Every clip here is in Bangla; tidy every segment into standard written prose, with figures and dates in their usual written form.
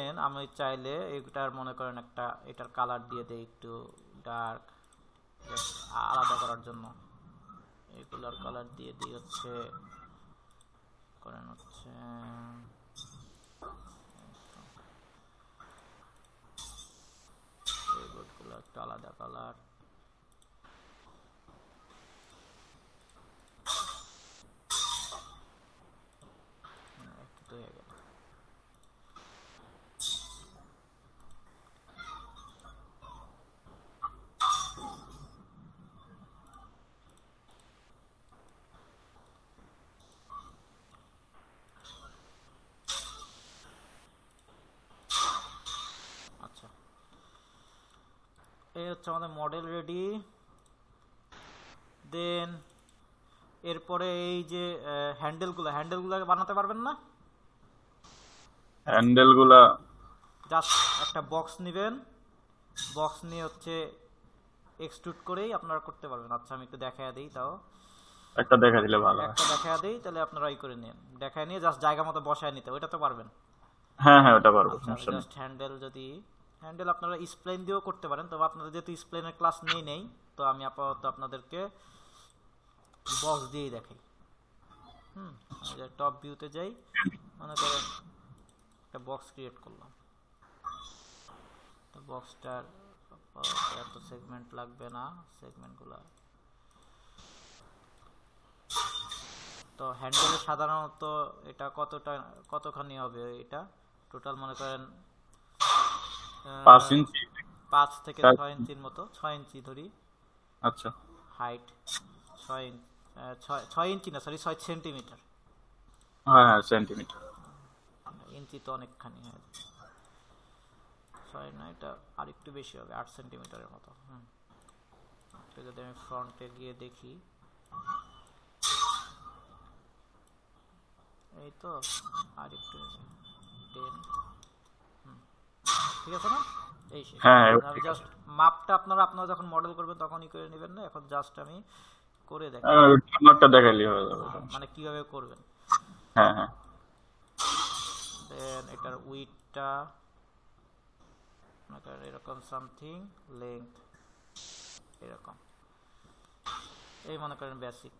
নেন, আমি চাইলে এটার মনে করেন একটা এটার কালার দিয়ে দেই একটু ডার্ক, আলাদা করার জন্য এগুলার কালার দিয়ে দিই হচ্ছে করেন হচ্ছে এইগুলো একটু আলাদা কালার। একটু হয়ে গেল। আচ্ছা, এই হচ্ছে আমাদের মডেল রেডি। দেন এরপরে এই যে হ্যান্ডেলগুলো বানাতে পারবেন না? হ্যান্ডেলগুলা জাস্ট একটা বক্স নেবেন, বক্স নিয়ে হচ্ছে এক্সট্রুড করেই আপনারা করতে পারবেন। আচ্ছা আমি একটু দেখায় দিই, তাও একটা দেখা দিলে ভালো হয়। একটা দেখায় দিই, তাহলে আপনারা ই করে নিন, দেখায় নিয়ে জাস্ট জায়গা মতো বসায় নিতে, ওইটা তো পারবেন। হ্যাঁ হ্যাঁ ওটা পারবো, আচ্ছা সমস্যা নেই। জাস্ট হ্যান্ডেল আপনারা স্প্লেন দিয়েও করতে পারেন, তবে আপনাদের যেহেতু স্প্লেনের ক্লাস নেই তো আমি আপাতত আপনাদেরকে বক্স দিয়েই দেখাই। টপ ভিউতে যাই, মনে করেন একটা বক্স ক্রিয়েট করলাম, তো বক্সটার এত সেগমেন্ট লাগবে না, সেগমেন্টগুলো তো হ্যান্ডেলে সাধারণত এটা কতখানি হবে, এটা টোটাল মনে করেন 5 ইঞ্চি 5 থেকে 6 ইঞ্চির মতো, 6 ইঞ্চি ধরি। আচ্ছা হাইট 6 ইঞ্চি না, সরি 6 সেন্টিমিটার। হ্যাঁ হ্যাঁ সেন্টিমিটার। ইঞ্চি তো অনেকখানি হয়, 6 না, এটা আর একটু বেশি হবে, 8 সেন্টিমিটারের মতো। যদি আমি ফ্রন্টে গিয়ে দেখি, এই তো আর একটু 10, ঠিক আছে না? এই হ্যাঁ আমি জাস্ট মাপটা আপনারা যখন মডেল করবেন তখনই করে নেবেন না, এখন জাস্ট আমি করে দেখাই আমারটা দেখাইলেই হয়ে যাবে, মানে কিভাবে করবেন। হ্যাঁ হ্যাঁ। দেন এটার উইডথটা এরকম সামথিং, লেংথ এরকম, এই মনে করেন বেসিক।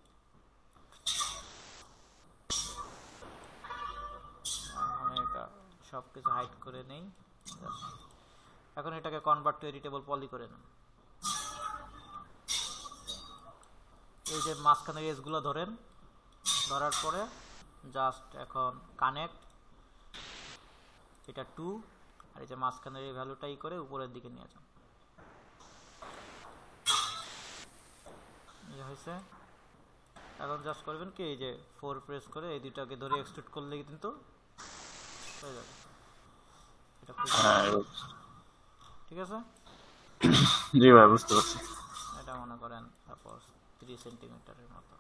আমি এটা সব কিছু হাইড করে নেই, এখন এটাকে কনভার্ট টু এডিটেবল পলি করে নেন। এই যে মাঝখানের এজগুলো ধরেন, ধরার পরে জাস্ট এখন কানেক্ট এটা 2, আর এই যে মাঝখানের এই ভ্যালুটাই করে উপরের দিকে নিয়ে যান, হয়েছে। এখন জাস্ট করবেন কি, এই যে 4 প্রেস করে এই দুটাকে ধরে এক্সট্রুড করলে কিন্তু হয়ে যাবে। এটা ঠিক আছে? জি ভাই বুঝতে পারছি। এটা মনে করেন তারপর 3 সেন্টিমিটারের মতো।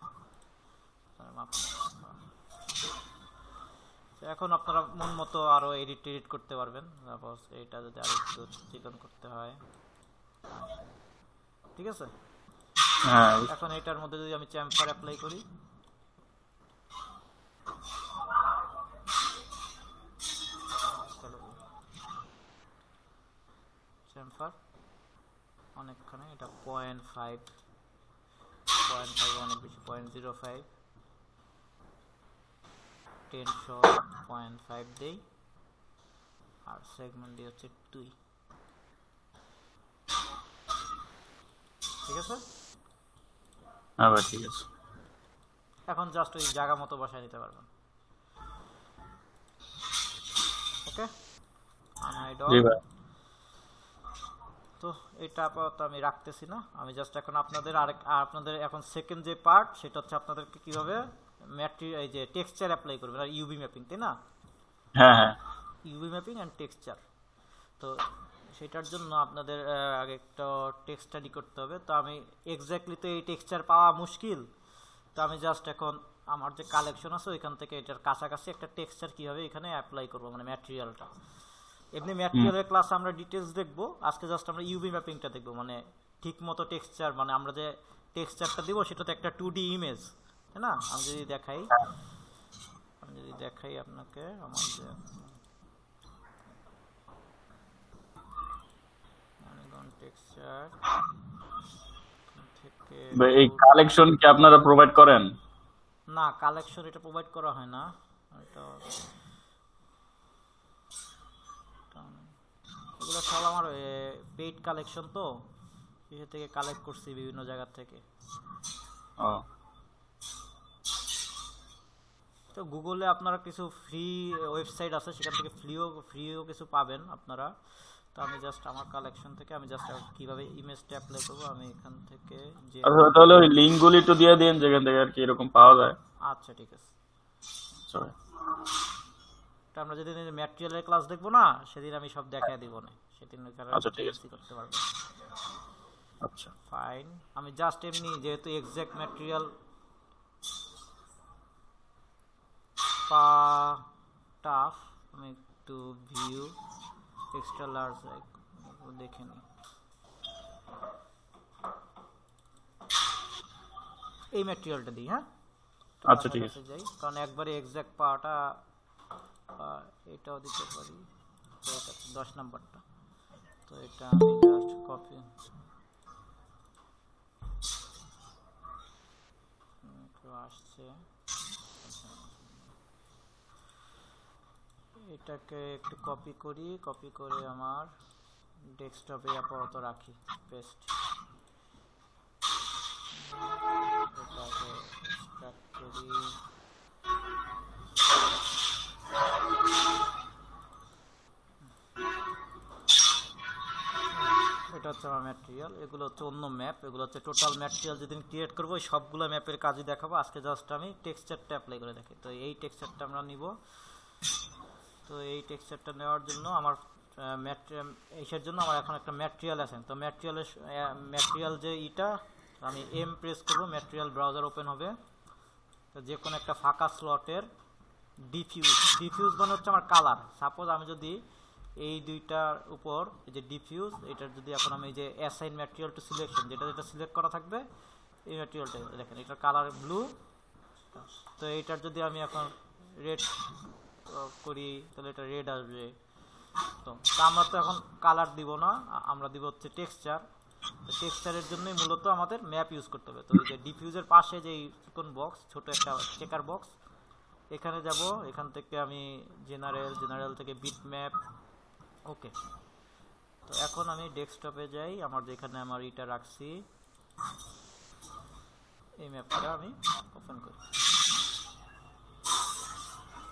এখন আপনারা মন মতো আরো এডিট করতে পারবেন। তারপর এটা যদি আরো একটু চিকন করতে হয়, ঠিক আছে? হ্যাঁ এখন এটার মধ্যে যদি আমি চ্যাম্পার অ্যাপ্লাই করি, চ্যাম্পার অনেকখানে, এটা 0.5 অনেক বেশি, 0.05 10 শট 0.5 দেই, আর সেগমেন্ট দিয়ে হচ্ছে 2, ঠিক আছে? হ্যাঁ ভাই ঠিক আছে। এখন জাস্ট ওই জায়গা মতো বসায় নিতে পারবেন। ওকে, জি ভাই। তো এটা আপাতত আমি রাখতেছি না, আমি জাস্ট এখন আপনাদের এখন সেকেন্ড যে পার্ট, সেটা হচ্ছে আপনাদেরকে কিভাবে এই যে টেক্সচার অ্যাপ্লাই করবেন আর ইউভি ম্যাপিং, তাই না? হ্যাঁ হ্যাঁ ইউভি ম্যাপিং এন্ড টেক্সচার। তো সেটার জন্য আপনাদের আগে একটা টেক্সট স্টাডি করতে হবে। তো আমি এক্স্যাক্টলি তো এই টেক্সচার পাওয়া মুশকিল, তো আমি জাস্ট এখন আমার যে কালেকশন আছে ওইখান থেকে এটার কাছাকাছি একটা টেক্সচার কীভাবে এখানে অ্যাপ্লাই করবো, মানে ম্যাটেরিয়ালটা। এমনি ম্যাটেরিয়ালের ক্লাস আমরা ডিটেলস দেখবো, আজকে জাস্ট আমরা ইউভি ম্যাপিংটা দেখবো, মানে ঠিক মতো টেক্সচার, মানে আমরা যে টেক্সচারটা দিব সেটা তো একটা 2D ইমেজ, তাই না? আমি যদি দেখাই আপনাকে আমার যে টেক্সচার থেকে এই কালেকশন কি আপনারা প্রোভাইড করেন? না, কালেকশন এটা প্রোভাইড করা হয় না। এটা এগুলো সব আমার পেইড কালেকশন, তো এখান থেকে কালেক্ট করছি বিভিন্ন জায়গা থেকে। ও তো গুগলে আপনারা কিছু ফ্রি ওয়েবসাইট আছে, সেখান থেকে ফ্রিও কিছু পাবেন আপনারা। তো আমি জাস্ট আমার কালেকশন থেকে আমি জাস্ট কিভাবে ইমেজটা অ্যাপ্লাই করব আমি এখান থেকে যে আচ্ছা, তাহলে ওই লিংকগুলি একটু দিয়ে দিন যেখান থেকে আর কি এরকম পাওয়া যায়। আচ্ছা ঠিক আছে। সরি। তো আমরা যেদিন ম্যাটেরিয়ালের ক্লাস দেখবো না, সেদিন আমি সব দেখায় দিব না, সেদিন আচ্ছা ঠিক আছে। করতে পারবেন। আচ্ছা ফাইন, আমি জাস্ট এমনি যেহেতু এক্সাক্ট ম্যাটেরিয়াল টাফ, আমি একটু ভিউ এক্সট্রা লার্জ দেখে নিই। এই ম্যাটেরিয়ালটা দিই, হ্যাঁ আচ্ছা ঠিক আছে। যাই, কারণ একবারে এক্সাক্ট পাওয়াটা, এটাও দিতে পারি। তো এটা 10 নাম্বারটা, তো এটা আমি জাস্ট কপি আসছে, এটাকে একটু কপি করে আমার ডেস্কটপে আপাতত রাখি, পেস্ট। এটাকে এক্সট্রাক্ট করি, এটা হচ্ছে আমার ম্যাটেরিয়াল, এগুলো হচ্ছে অন্য ম্যাপ, এগুলো হচ্ছে টোটাল ম্যাটেরিয়াল যেদিন ক্রিয়েট করবো সবগুলো ম্যাপের কাজই দেখাবো। আজকে জাস্ট আমি টেক্সচারটা অ্যাপ্লাই করে দেখি। তো এই টেক্সচারটা আমরা নিব। তো এই টেক্সচারটা নেওয়ার জন্য আমার এইসের জন্য আমার এখন একটা ম্যাটেরিয়াল আছে। তো ম্যাটেরিয়াল যে ইটা আমি এম প্রেস করব, ম্যাটেরিয়াল ব্রাউজার ওপেন হবে। তো যে কোনো একটা ফাঁকা স্লটের ডিফিউজ মানে হচ্ছে আমার কালার। সাপোজ আমি যদি এই দুইটার উপর এই যে ডিফিউজ, এটার যদি এখন আমি যে অ্যাসাইন ম্যাটেরিয়াল টু সিলেকশন, যেটা সিলেক্ট করা থাকবে এই ম্যাটেরিয়ালটা দেখেন, এটার কালার ব্লু। তো এইটার যদি আমি এখন রেড করি তাহলে এটা রেড আসবে। তো আমরা তো এখন কালার দিব না, আমরা দিব হচ্ছে টেক্সচার। তো টেক্সচারের জন্যই মূলত আমাদের ম্যাপ ইউজ করতে হবে। তো এই যে ডিফিউজের পাশে যে চিকন বক্স, ছোট একটা চেকার বক্স, এখানে যাব। এখান থেকে আমি জেনারেল থেকে বিট ম্যাপ, ওকে। তো এখন আমি ডেস্কটপে যাই, আমার যেখানে আমার এটা রাখছি এই ম্যাপটা আমি ওপেন করি।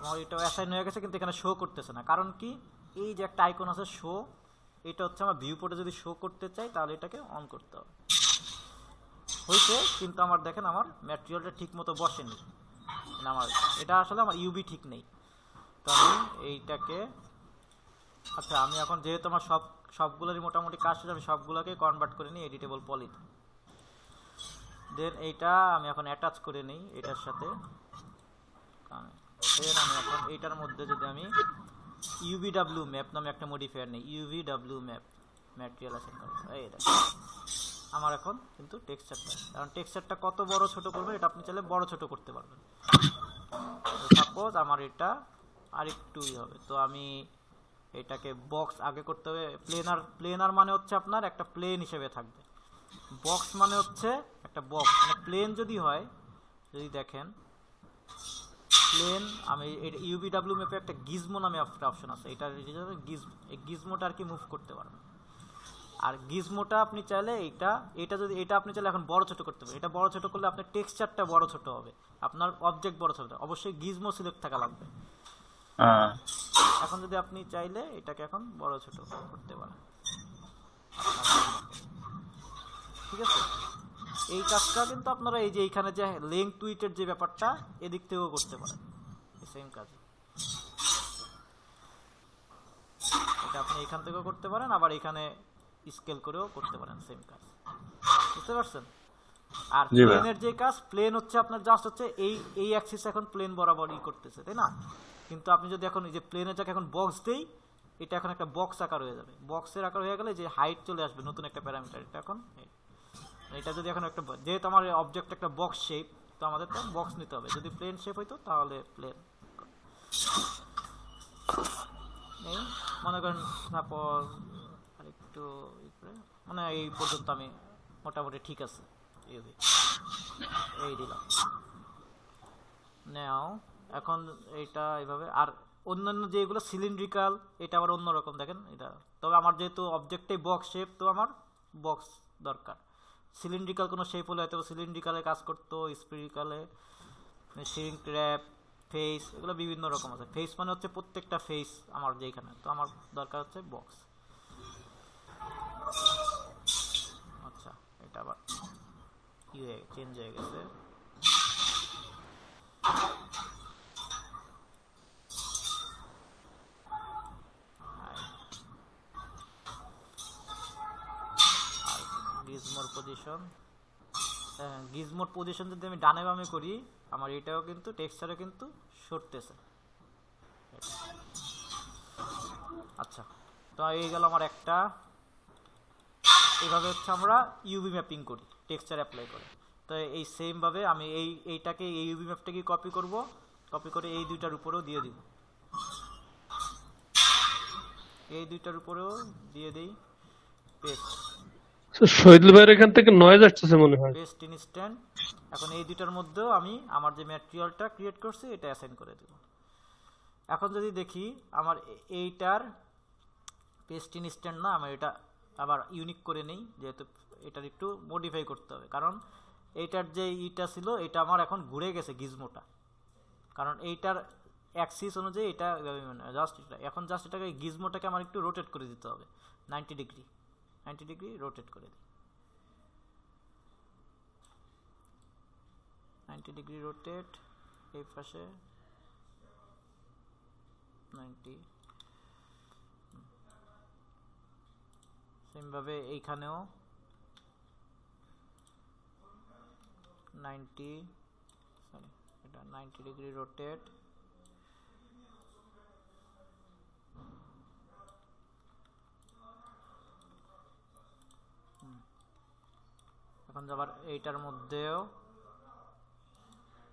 আমার এটা অ্যাসাইন হয়ে গেছে, কিন্তু এখানে শো করতেছে না। কারণ কি, এই যে একটা আইকন আছে শো, এটা হচ্ছে আমার ভিউ পোর্টে যদি শো করতে চাই তাহলে এটাকে অন করতে হবে। হয়েছে, কিন্তু আমার দেখেন আমার ম্যাটেরিয়ালটা ঠিক মতো বসেনি, আমার এটা আসলে আমার ইউবি ঠিক নেই। তো আমি এইটাকে, আচ্ছা আমি এখন যেহেতু আমার সবগুলোরই মোটামুটি কাজ শেষ, আমি সবগুলোকে কনভার্ট করে নিই এডিটেবল পলিতে। দেন এইটা আমি এখন অ্যাটাচ করে নিই এটার সাথে। দেন আমি এখন এইটার মধ্যে যদি আমি UVW ম্যাপ নামে একটা মডিফায়ার নেই, UVW ম্যাপ ম্যাটেরিয়াল আছে, এই দেখো আমার এখন কিন্তু টেক্সচারটা, কারণ টেক্সচারটা কত বড় ছোট করবে এটা আপনি চাইলে বড় ছোট করতে পারবেন। সাপোজ আমার এটা আরেকটুই হবে, তো আমি এটাকে বক্স আগে করতে হবে। প্লেনার মানে হচ্ছে আপনার একটা প্লেন হিসেবে থাকবে, বক্স মানে হচ্ছে একটা বক্স। মানে প্লেন যদি হয়, যদি দেখেন প্লেন, আমি UVW ম্যাপে একটা গিজমো নামে একটা অপশন আছে, এটা এই গিজমোটা আর কি মুভ করতে পারবেন। আর গিজমোটা আপনি চাইলে এটা যদি এটা আপনি চাইলে এখন বড় ছোট করতে পারেন। এটা বড় ছোট করলে আপনার টেক্সচারটা বড় ছোট হবে, আপনার অবজেক্ট বড় ছোট, অবশ্যই গিজমো সিলেক্ট থাকা লাগবে। এখন যদি আপনি চাইলে এটাকে এখন বড় ছোট করতে পারেন, ঠিক আছে। এই কাজটা কিন্তু আপনারা এই যে এইখানে যে লেংথ টুইটের যে ব্যাপারটা এদিক থেকেও করতে পারেন, সেম কাজ। এটা আপনি এখান থেকেও করতে পারেন, আবার এখানে স্কেল করেও করতে পারেন, সেম কাজ। বুঝতে পারছেন? আর প্লেনের যে কাজ, প্লেন হচ্ছে আপনার জাস্ট হচ্ছে এই অ্যাক্সিস এখন প্লেন বরাবরই করতেছে, তাই না? কিন্তু আপনি যদি এখন এই যে প্লেনের যাকে এখন বক্স দেই, এটা এখন একটা বক্স আকার হয়ে যাবে। বক্সের আকার হয়ে গেলে যে হাইট চলে আসবে, নতুন একটা প্যারামিটার। এটা এখন এটা যদি এখন একটা, যেহেতু আমার অবজেক্ট একটা বক্স শেপ, তো আমাদের তো বক্স নিতে হবে। যদি প্লেন শেপ হইতো তাহলে প্লেন, মনে করেন সাপোজ একটু মানে এই পর্যন্ত আমি মোটামুটি ঠিক আছে ইউভি এই দিলাম নাও এখন এইটা এইভাবে আর অন্যান্য যেগুলো সিলিন্ড্রিক্যাল এটা আবার অন্যরকম দেখেন এটা তবে আমার যেহেতু অবজেক্টে বক্স শেপ তো আমার বক্স দরকার সিলিন্ড্রিক্যাল কোনো শেপ হলে হয়তো সিলিন্ড্রিক্যালে কাজ করতো স্পিরিক্যালে শিরিং ট্র্যাপ ফেস এগুলো বিভিন্ন রকম আছে ফেস মানে হচ্ছে প্রত্যেকটা ফেস আমার যেখানে তো আমার দরকার হচ্ছে বক্স আচ্ছা এটা আবার কি হয়ে চেঞ্জ হয়ে গেছে গিজমোর পজিশন গিজমোর পজিশন যদি আমি ডানে বামে করি আমার এটাও কিন্তু টেক্সচারে কিন্তু সরতেছে আচ্ছা তো এই গেল আমার একটা এইভাবে হচ্ছে আমরা ইউভি ম্যাপিং করি টেক্সচার অ্যাপ্লাই করে তো এই সেম ভাবে আমি এইটাকে এই ইউভি ম্যাপটাকে কপি করব কপি করে এই দুইটার উপরেও দিয়ে দিব এই দুইটার উপরেও দিয়ে দেই পেস্ট শহীদুল ভাইয়ের এখান থেকে নয়েজ আসতেছে মনে হয় পেস্ট ইনস্ট্যান্ট এখন এই দুইটার মধ্যেও আমি আমার যে ম্যাটেরিয়ালটা ক্রিয়েট করছি এটা অ্যাসাইন করে দেব এখন যদি দেখি আমার এইটার পেস্ট ইনস্ট্যান্ট না আমি এটা আবার ইউনিক করে নেই যেহেতু এটার একটু মডিফাই করতে হবে কারণ এইটার যে ইটা ছিল এটা আমার এখন ঘুরে গেছে গিজমোটা কারণ এইটার অ্যাক্সিস অনুযায়ী এটা জাস্ট এটা এখন জাস্ট এটাকে গিজমোটাকে আমার একটু রোটেট করে দিতে হবে 90 ডিগ্রি রোটেট করে দিই 90 ডিগ্রি রোটেট এই পাশে 90 সেম ভাবে এইখানেও 90 সরি এটা 90 ডিগ্রি রোটেট এখন আবার এইটার মধ্যেও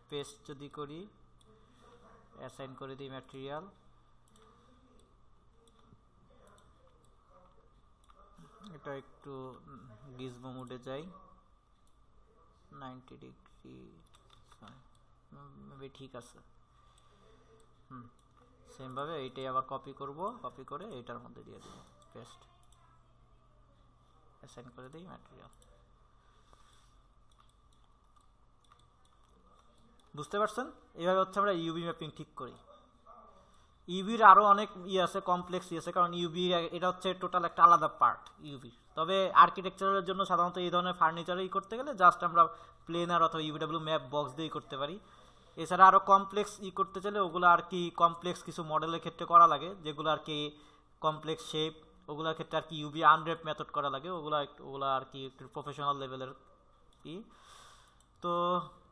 পেস্ট যদি করি অ্যাসাইন করে দিই ম্যাটেরিয়াল এটা একটু গিজমো মোডে যাই 90 ডিগ্রি সরি ঠিক আছে সেম ভাবে এইটাই আবার কপি করব কপি করে এইটার মধ্যে দিয়ে দেব পেস্ট অ্যাসাইন করে দিই ম্যাটেরিয়াল বুঝতে পারছেন এইভাবে হচ্ছে আমরা ইউভি ম্যাপিং ঠিক করি ইউভির আরো অনেক আছে কমপ্লেক্স আছে কারণ ইউভি এটা হচ্ছে টোটাল একটা আলাদা পার্ট ইউভি তবে আর্কিটেকচারের জন্য সাধারণত এই ধরনের ফার্নিচারই করতে গেলে জাস্ট আমরা প্লেনার অথবা ইউভিডব্লিউ ম্যাপ বক্স দিয়েই করতে পারি এছাড়া আরো কমপ্লেক্স করতে চাইলে ওগুলো আর কি কমপ্লেক্স কিছু মডেলের ক্ষেত্রে করা লাগে যেগুলো আর কি কমপ্লেক্স শেপ ওগুলোর ক্ষেত্রে আর কি ইউভি আনরেপ মেথড করা লাগে ওগুলো আর কি একটু প্রফেশনাল লেভেলের কি তো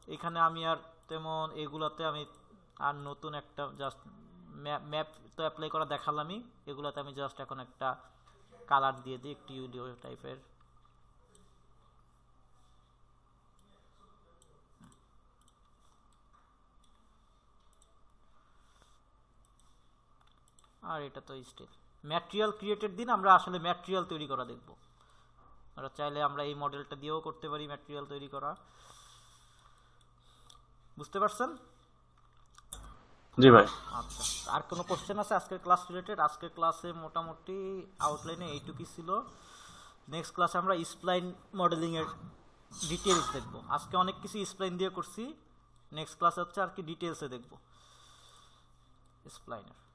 এখানে আমি আর তেমন এগুলাতে আমি আর নতুন একটা জাস্ট ম্যাপ তো অ্যাপ্লাই করা দেখালামই এগুলাতে আমি জাস্ট এখন একটা কালার দিয়ে দিই একটু ইউলিও টাইপের আর এটা তো স্টিল ম্যাটেরিয়াল ক্রিয়েটেড দিন আমরা আসলে ম্যাটেরিয়াল তৈরি করা দেখব আমরা চাইলে আমরা এই মডেলটা দিয়েও করতে পারি ম্যাটেরিয়াল তৈরি করা বুঝতে পারছেন জি ভাই আচ্ছা আর কোনো কোশ্চেন আছে আজকের ক্লাস রিলেটেড আজকের ক্লাসে মোটামুটি আউটলাইনে এইটুকুই ছিল নেক্সট ক্লাসে আমরা স্প্লাইন মডেলিং এর ডিটেইলস দেখব আজকে অনেক কিছু স্প্লাইন দিয়ে করছি নেক্সট ক্লাসে হচ্ছে আর কি ডিটেইলসে দেখব স্প্লাইনের